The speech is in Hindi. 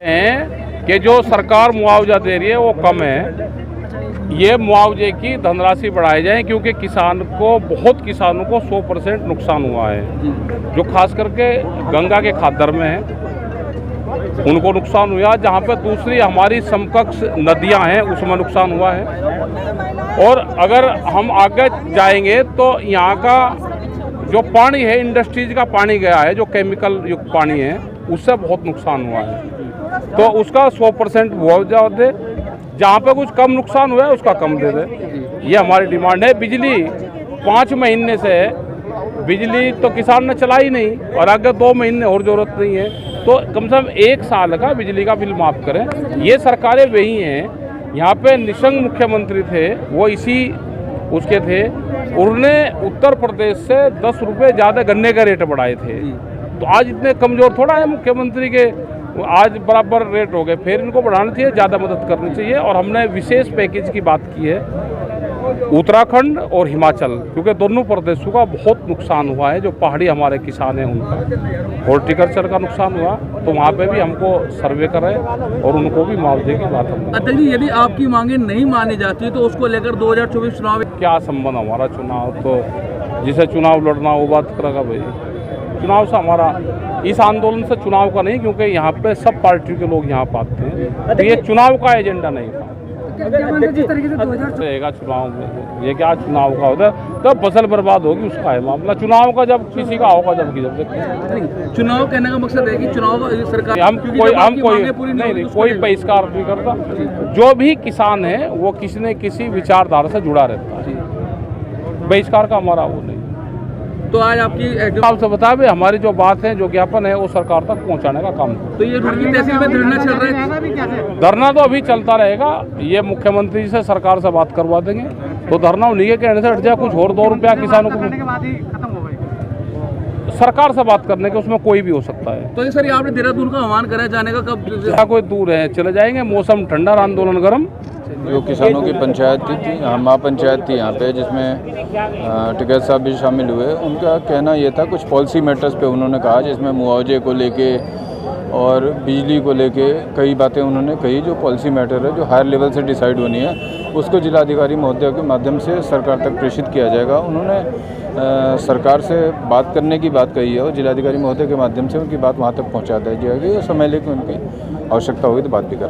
हैं कि जो सरकार मुआवजा दे रही है वो कम है। ये मुआवजे की धनराशि बढ़ाई जाए क्योंकि बहुत किसानों को 100% नुकसान हुआ है। जो खास करके गंगा के खादर में है उनको नुकसान हुआ, जहाँ पे दूसरी हमारी समकक्ष नदियाँ हैं उसमें नुकसान हुआ है। और अगर हम आगे जाएंगे तो यहाँ का जो पानी है, इंडस्ट्रीज का पानी गया है, जो केमिकल युक्त पानी है, उससे बहुत नुकसान हुआ है। तो उसका 100% मुआवजा दे, जहाँ पे कुछ कम नुकसान हुआ है उसका कम दे दे। ये हमारी डिमांड है। बिजली 5 महीने से बिजली तो किसान ने चलाई नहीं और आगे 2 महीने और ज़रूरत नहीं है, तो कम से कम 1 साल का बिजली का बिल माफ़ करें। ये सरकारें वही हैं। यहाँ पे निशंक मुख्यमंत्री थे, वो इसी उसके थे, उन्होंने उत्तर प्रदेश से 10 रुपये ज़्यादा गन्ने के रेट बढ़ाए थे। तो आज इतने कमज़ोर थोड़ा है मुख्यमंत्री के, आज बराबर रेट हो गए। फिर इनको बढ़ाना चाहिए, ज़्यादा मदद करनी चाहिए। और हमने विशेष पैकेज की बात की है उत्तराखंड और हिमाचल, क्योंकि दोनों प्रदेशों का बहुत नुकसान हुआ है। जो पहाड़ी हमारे किसान हैं उनका हॉर्टिकल्चर का नुकसान हुआ, तो वहाँ पे भी हमको सर्वे करें और उनको भी मुआवजे की बात हम। अध्यक्ष जी, यदि आपकी मांगे नहीं मानी जाती है तो उसको लेकर 2024 चुनाव क्या संबंध हमारा चुनाव, तो जिसे चुनाव लड़ना वो बात करेगा भाई। चुनाव से हमारा इस आंदोलन से चुनाव का नहीं, क्योंकि यहाँ पे सब पार्टी के लोग यहाँ पाते हैं, तो ये चुनाव का एजेंडा नहीं था। जिस तरीके से 2024 रहेगा चुनाव में, ये क्या चुनाव का होता है तब फसल बर्बाद होगी, उसका है मामला। चुनाव का जब किसी का होगा जब देखते। चुनाव कहने का मकसद है कि चुनाव सरकार हम कोई नहीं कोई बहिष्कार नहीं करता। जो भी किसान है वो किसी न किसी विचारधारा से जुड़ा रहता है, बहिष्कार का हमारा वो नहीं। तो आज आपकी आपसे बता दें, हमारी जो बात है, जो ज्ञापन है, वो सरकार तक पहुंचाने का काम। तो ये रुड़की तहसील में धरना चल रहा है? धरना तो अभी चलता रहेगा। ये मुख्यमंत्री से सरकार से बात करवा देंगे, तो धरना उन्हीं के कहने से हट जाए। कुछ और 2 रुपया किसानों को सरकार से बात करने के, उसमें कोई भी हो सकता है। तो ये सर, आपने देहरादून का आह्वान करा जाने का, कब कोई दूर है चले जाएंगे। मौसम ठंडा, आंदोलन गर्म। जो किसानों की पंचायत थी महापंचायत थी यहाँ पे, जिसमें टिकैत साहब भी शामिल हुए। उनका कहना ये था, कुछ पॉलिसी मैटर्स पे उन्होंने कहा, जिसमें मुआवजे को लेके और बिजली को लेके कई बातें उन्होंने कही। जो पॉलिसी मैटर है, जो हायर लेवल से डिसाइड होनी है, उसको जिलाधिकारी महोदय के माध्यम से सरकार तक प्रेषित किया जाएगा। उन्होंने सरकार से बात करने की बात कही है और जिलाधिकारी महोदय के माध्यम से उनकी बात वहाँ तक पहुँचा दी जाएगी। और समय लेकर उनकी आवश्यकता होगी तो बात भी करा